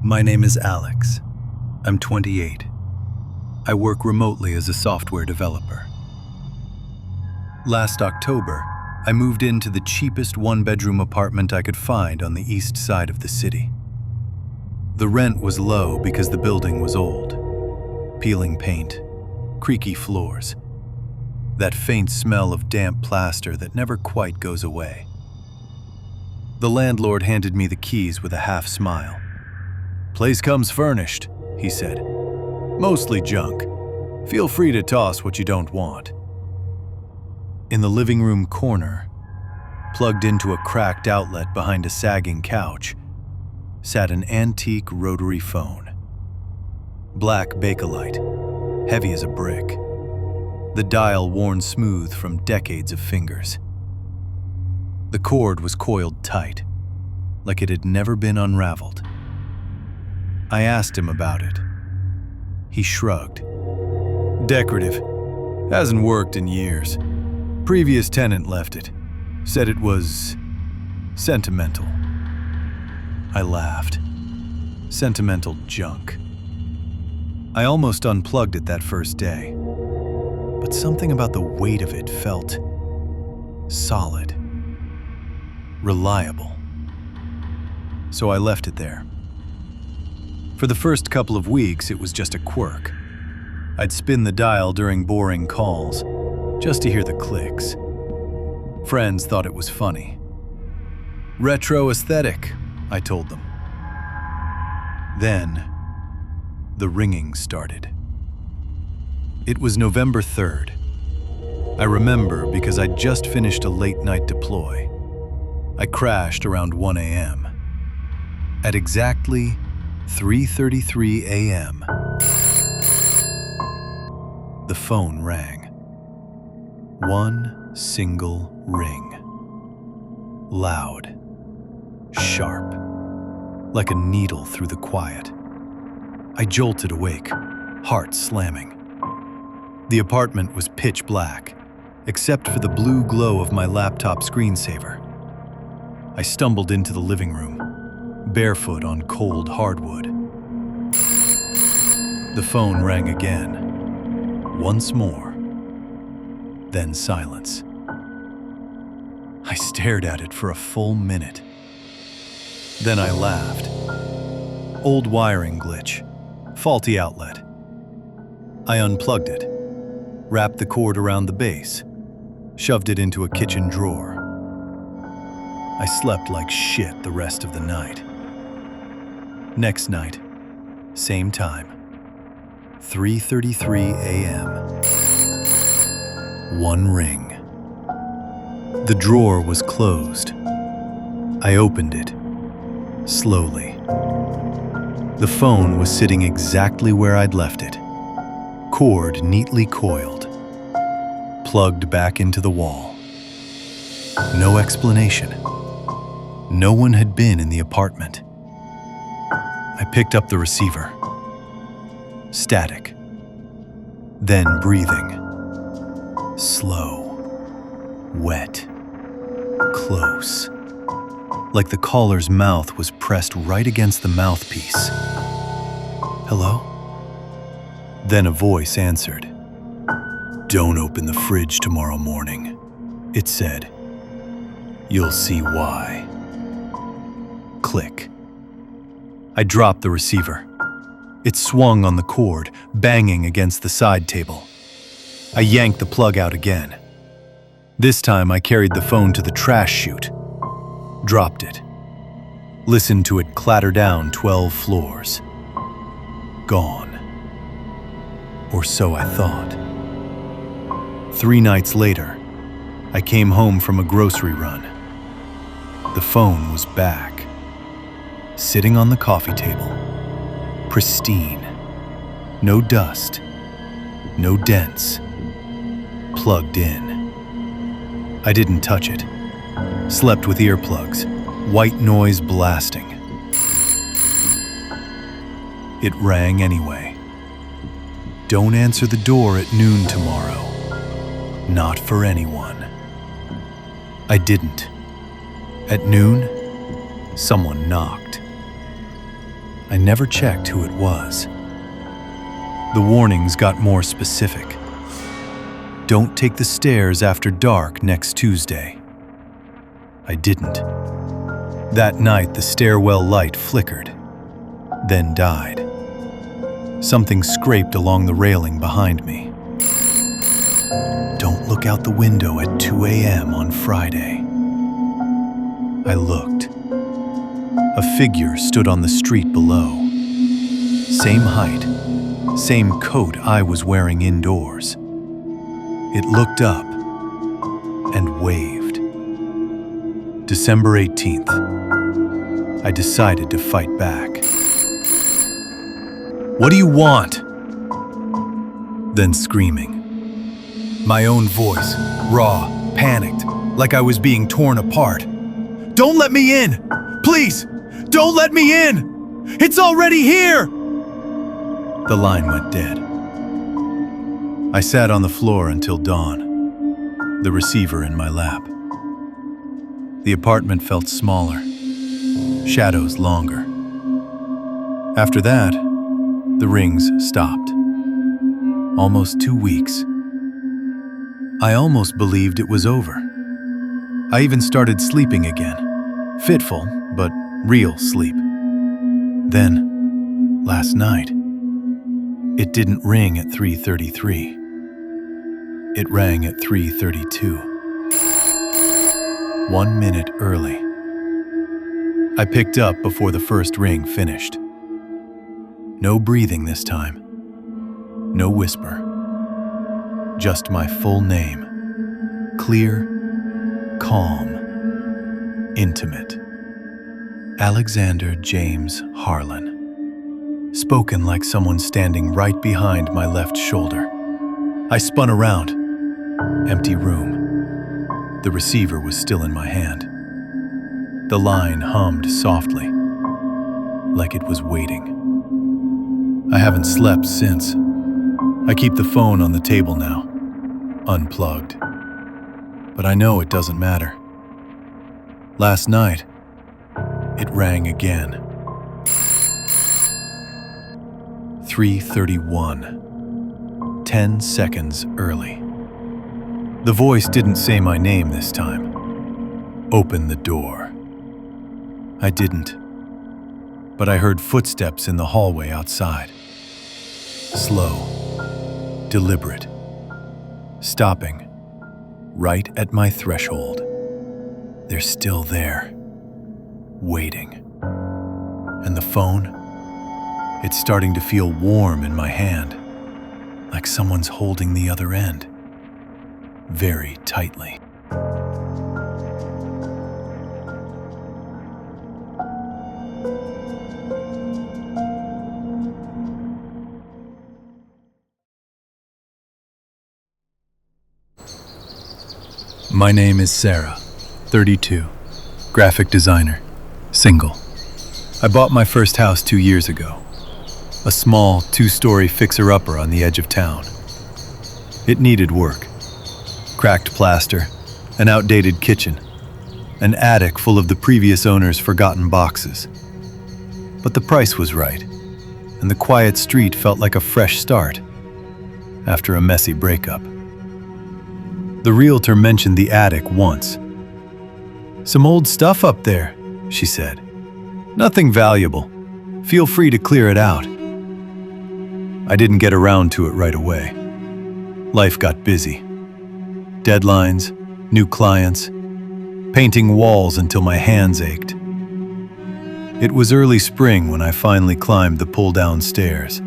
My name is Alex. I'm 28. I work remotely as a software developer. Last October, I moved into the cheapest one-bedroom apartment I could find on the east side of the city. The rent was low because the building was old. Peeling paint, creaky floors, that faint smell of damp plaster that never quite goes away. The landlord handed me the keys with a half smile. "Place comes furnished," he said. "Mostly junk. Feel free to toss what you don't want." In the living room corner, plugged into a cracked outlet behind a sagging couch, sat an antique rotary phone. Black Bakelite, heavy as a brick. The dial worn smooth from decades of fingers. The cord was coiled tight, like it had never been unraveled. I asked him about it. He shrugged. "Decorative. Hasn't worked in years. Previous tenant left it. Said it was sentimental." I laughed. Sentimental junk. I almost unplugged it that first day, but something about the weight of it felt solid, reliable. So I left it there. For the first couple of weeks, it was just a quirk. I'd spin the dial during boring calls, just to hear the clicks. Friends thought it was funny. "Retro aesthetic," I told them. Then, the ringing started. It was November 3rd. I remember because I'd just finished a late-night deploy. I crashed around 1 a.m. At exactly 3:33 a.m., the phone rang. One single ring. Loud, sharp, like a needle through the quiet. I jolted awake, heart slamming. The apartment was pitch black, except for the blue glow of my laptop screensaver. I stumbled into the living room, barefoot on cold hardwood. The phone rang again, once more, then silence. I stared at it for a full minute. Then I laughed. Old wiring glitch, faulty outlet. I unplugged it, wrapped the cord around the base, shoved it into a kitchen drawer. I slept like shit the rest of the night. Next night, same time, 3:33 a.m. One ring. The drawer was closed. I opened it, slowly. The phone was sitting exactly where I'd left it, cord neatly coiled, plugged back into the wall. No explanation. No one had been in the apartment. I picked up the receiver. Static. Then breathing. Slow. Wet. Close. Like the caller's mouth was pressed right against the mouthpiece. "Hello?" Then a voice answered. "Don't open the fridge tomorrow morning," it said. "You'll see why." Click. I dropped the receiver. It swung on the cord, banging against the side table. I yanked the plug out again. This time I carried the phone to the trash chute. Dropped it. Listened to it clatter down 12 floors. Gone. Or so I thought. 3 nights later, I came home from a grocery run. The phone was back. Sitting on the coffee table. Pristine. No dust. No dents. Plugged in. I didn't touch it. Slept with earplugs. White noise blasting. It rang anyway. "Don't answer the door at noon tomorrow. Not for anyone." I didn't. At noon, someone knocked. I never checked who it was. The warnings got more specific. Don't take the stairs after dark next Tuesday. I didn't. That night, the stairwell light flickered, then died. Something scraped along the railing behind me. Don't look out the window at 2 a.m. on Friday. I looked. A figure stood on the street below. Same height, same coat I was wearing indoors. It looked up and waved. December 18th. I decided to fight back. What do you want? Then screaming. My own voice, raw, panicked, like I was being torn apart. Don't let me in! Please! Don't let me in! It's already here! The line went dead. I sat on the floor until dawn, the receiver in my lap. The apartment felt smaller, shadows longer. After that, the rings stopped. Almost 2 weeks. I almost believed it was over. I even started sleeping again. Fitful, but real sleep. Then, last night, it didn't ring at 3:33. It rang at 3:32. 1 minute early. I picked up before the first ring finished. No breathing this time. No whisper. Just my full name. Clear, calm, intimate. Alexander James Harlan. Spoken like someone standing right behind my left shoulder. I spun around. Empty room. The receiver was still in my hand. The line hummed softly, like it was waiting. I haven't slept since. I keep the phone on the table now, unplugged. But I know it doesn't matter. Last night, it rang again. 3:31. 10 seconds early. The voice didn't say my name this time. Open the door. I didn't. But I heard footsteps in the hallway outside. Slow, deliberate, stopping right at my threshold. They're still there, waiting. And the phone? It's starting to feel warm in my hand, like someone's holding the other end, very tightly. My name is Sarah, 32, graphic designer, single. I bought my first house 2 years ago, a small 2-story fixer-upper on the edge of town. It needed work. Cracked plaster, an outdated kitchen, an attic full of the previous owner's forgotten boxes. But the price was right, and the quiet street felt like a fresh start after a messy breakup. The realtor mentioned the attic once. "Some old stuff up there," she said. "Nothing valuable. Feel free to clear it out." I didn't get around to it right away. Life got busy. Deadlines, new clients, painting walls until my hands ached. It was early spring when I finally climbed the pull-down stairs.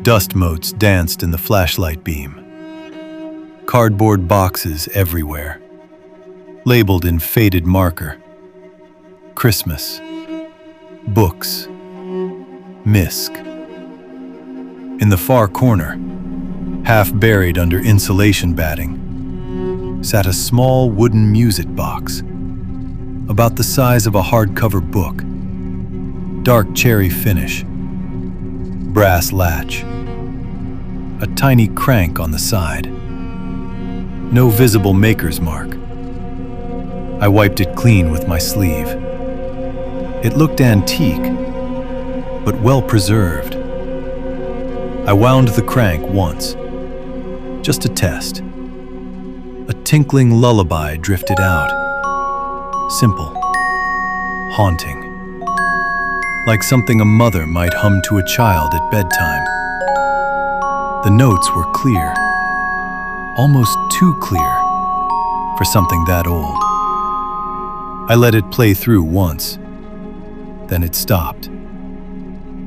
Dust motes danced in the flashlight beam. Cardboard boxes everywhere, labeled in faded marker. Christmas, books, misc. In the far corner, half buried under insulation batting, sat a small wooden music box, about the size of a hardcover book. Dark cherry finish, brass latch, a tiny crank on the side. No visible maker's mark. I wiped it clean with my sleeve. It looked antique, but well preserved. I wound the crank once, just a test. A tinkling lullaby drifted out. Simple, haunting, like something a mother might hum to a child at bedtime. The notes were clear, almost too clear for something that old. I let it play through once, then it stopped.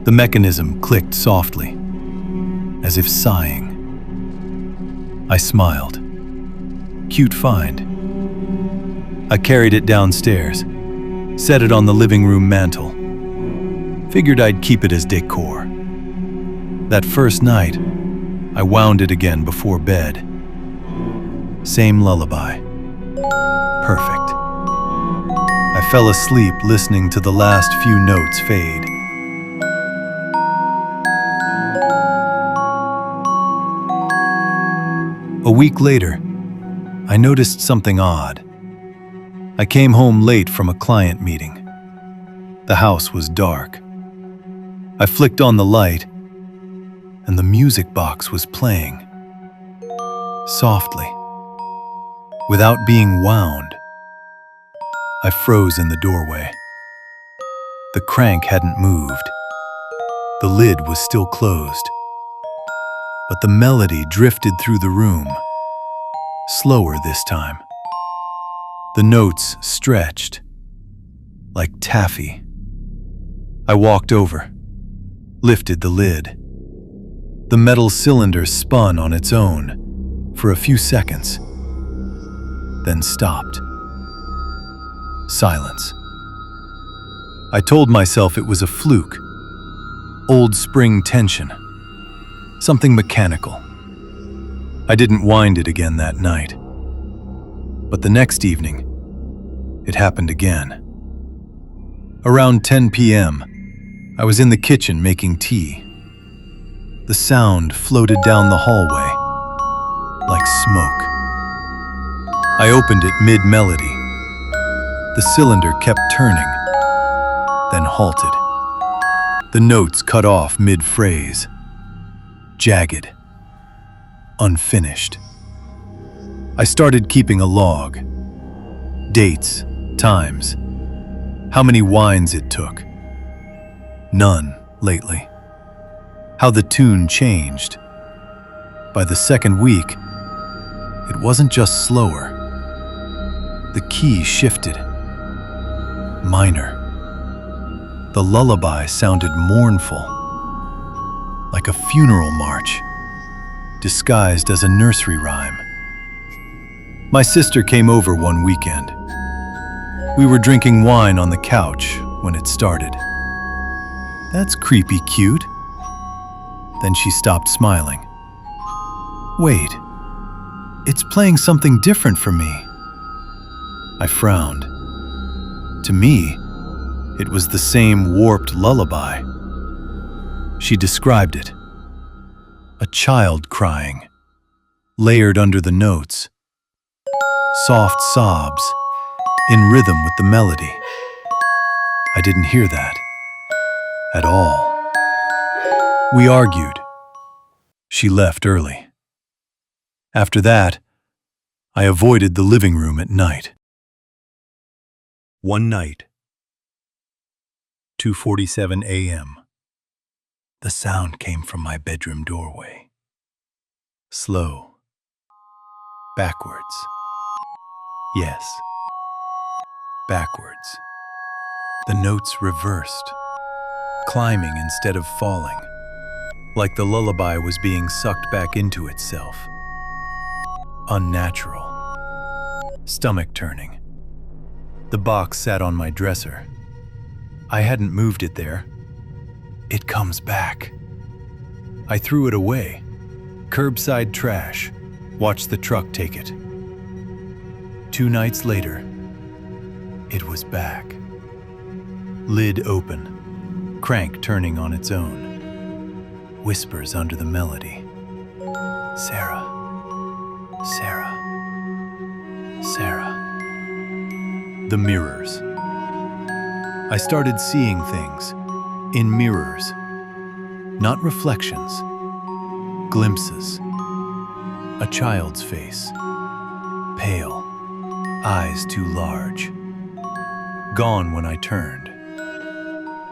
The mechanism clicked softly, as if sighing. I smiled. Cute find. I carried it downstairs, set it on the living room mantel. Figured I'd keep it as decor. That first night, I wound it again before bed. Same lullaby. Perfect. I fell asleep listening to the last few notes fade. A week later, I noticed something odd. I came home late from a client meeting. The house was dark. I flicked on the light, and the music box was playing. Softly, without being wound. I froze in the doorway. The crank hadn't moved. The lid was still closed. But the melody drifted through the room, slower this time. The notes stretched, like taffy. I walked over, lifted the lid. The metal cylinder spun on its own for a few seconds, then stopped. Silence. I told myself it was a fluke, old spring tension. Something mechanical. I didn't wind it again that night. But the next evening, it happened again. Around 10 p.m., I was in the kitchen making tea. The sound floated down the hallway, like smoke. I opened it mid-melody. The cylinder kept turning, then halted. The notes cut off mid-phrase. Jagged, unfinished. I started keeping a log. Dates, times, how many wines it took. None lately. How the tune changed. By the second week, it wasn't just slower. The key shifted. Minor. The lullaby sounded mournful, like a funeral march, disguised as a nursery rhyme. My sister came over one weekend. We were drinking wine on the couch when it started. That's creepy cute. Then she stopped smiling. Wait, it's playing something different for me. I frowned. To me, it was the same warped lullaby. She described it. A child crying, layered under the notes. Soft sobs, in rhythm with the melody. I didn't hear that at all. We argued. She left early. After that, I avoided the living room at night. One night, 2:47 a.m., the sound came from my bedroom doorway. Slow. Backwards. Yes. Backwards. The notes reversed, climbing instead of falling, like the lullaby was being sucked back into itself. Unnatural. Stomach turning. The box sat on my dresser. I hadn't moved it there. It comes back. I threw it away. Curbside trash. Watched the truck take it. 2 nights later, it was back. Lid open. Crank turning on its own. Whispers under the melody. Sarah. Sarah. Sarah. The mirrors. I started seeing things In mirrors, not reflections, glimpses. A child's face, pale, eyes too large. Gone when I turned.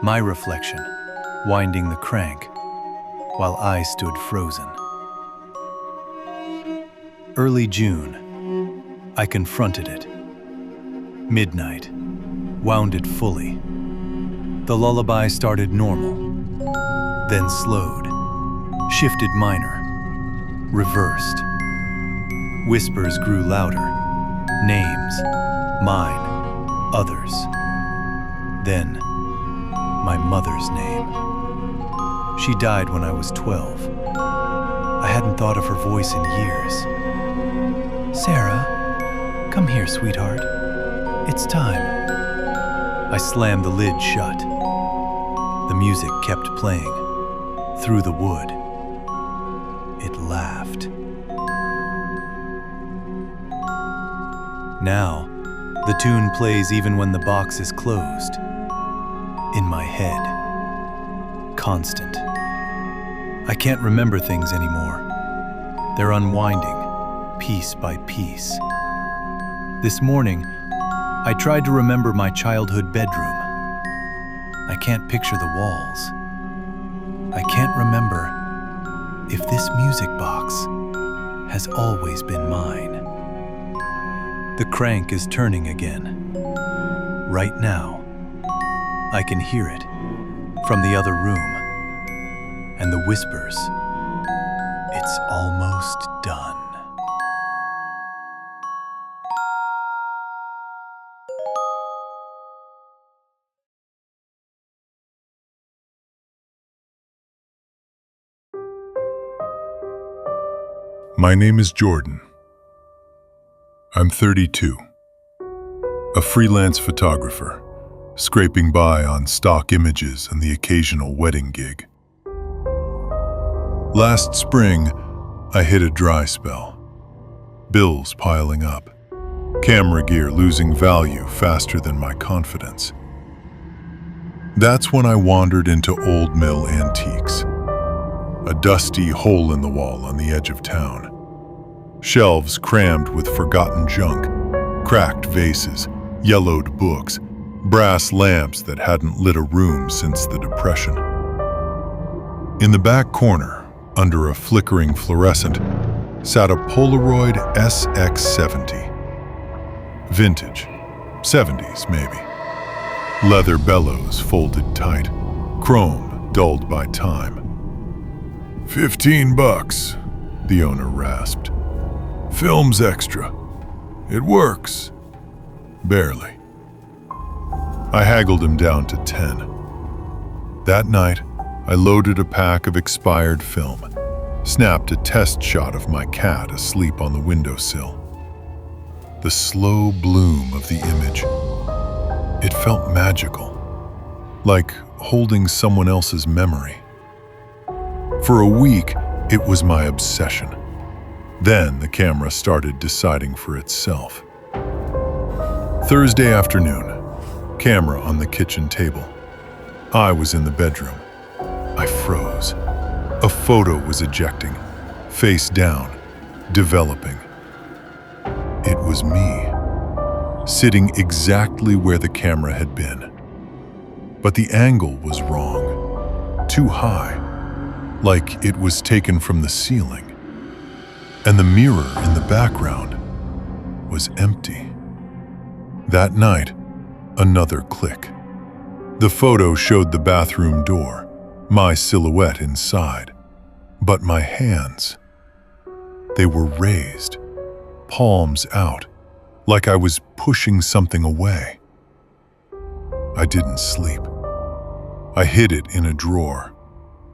My reflection, winding the crank, while I stood frozen. Early June, I confronted it. Midnight, wound it fully. The lullaby started normal, then slowed, shifted minor, reversed. Whispers grew louder, names, mine, others. Then, my mother's name. She died when I was 12. I hadn't thought of her voice in years. "Sarah, come here, sweetheart. It's time." I slammed the lid shut. The music kept playing. Through the wood. It laughed. Now, the tune plays even when the box is closed. In my head. Constant. I can't remember things anymore. They're unwinding, piece by piece. This morning, I tried to remember my childhood bedroom. I can't picture the walls. I can't remember if this music box has always been mine. The crank is turning again. Right now, I can hear it from the other room. And the whispers, "It's almost done." My name is Jordan. I'm 32, a freelance photographer, scraping by on stock images and the occasional wedding gig. Last spring, I hit a dry spell. Bills piling up, camera gear losing value faster than my confidence. That's when I wandered into Old Mill Antiques, a dusty hole in the wall on the edge of town. Shelves crammed with forgotten junk, cracked vases, yellowed books, brass lamps that hadn't lit a room since the Depression. In the back corner, under a flickering fluorescent, sat a Polaroid SX70. Vintage, 70s maybe. Leather bellows folded tight, chrome dulled by time. $15, the owner rasped. Film's extra. It works. Barely. I haggled him down to 10. That night, I loaded a pack of expired film, snapped a test shot of my cat asleep on the windowsill. The slow bloom of the image. It felt magical, like holding someone else's memory. For a week, it was my obsession. Then the camera started deciding for itself. Thursday afternoon, camera on the kitchen table. I was in the bedroom. I froze. A photo was ejecting, face down, developing. It was me, sitting exactly where the camera had been. But the angle was wrong, too high, like it was taken from the ceiling. And the mirror in the background was empty. That night, another click. The photo showed the bathroom door, my silhouette inside, but my hands, they were raised, palms out, like I was pushing something away. I didn't sleep. I hid it in a drawer.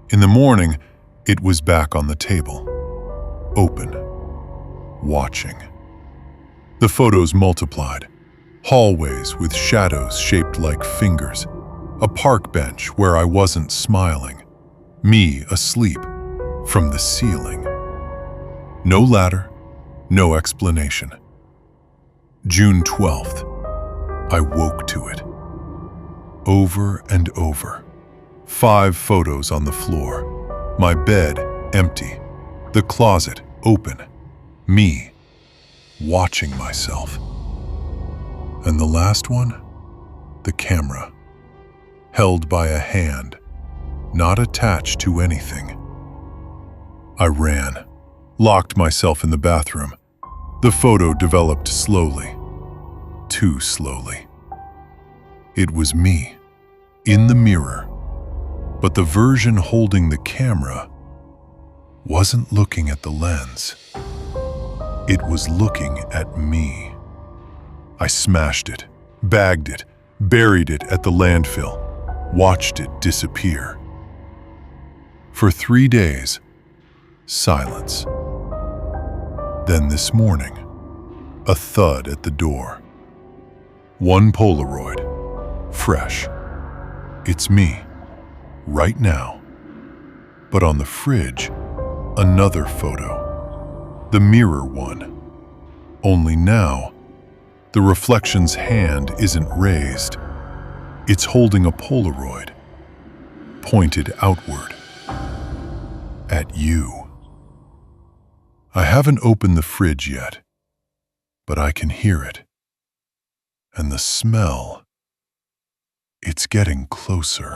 In the morning, it was back on the table. Open, watching. The photos multiplied. Hallways with shadows shaped like fingers. A park bench where I wasn't smiling. Me asleep from the ceiling. No ladder, no explanation. June 12th, I woke to it. Over and over. 5 photos on the floor. My bed empty. The closet open. Me watching myself. And the last one? The camera. Held by a hand, not attached to anything. I ran, locked myself in the bathroom. The photo developed slowly. Too slowly. It was me, in the mirror, but the version holding the camera wasn't looking at the lens. It was looking at me. I smashed it, bagged it, buried it at the landfill, watched it disappear. For 3 days, silence. Then this morning, a thud at the door. One Polaroid, fresh. It's me, right now. But on the fridge, another photo. The mirror one. Only now, the reflection's hand isn't raised. It's holding a Polaroid, pointed outward. At you. I haven't opened the fridge yet, but I can hear it. And the smell, it's getting closer.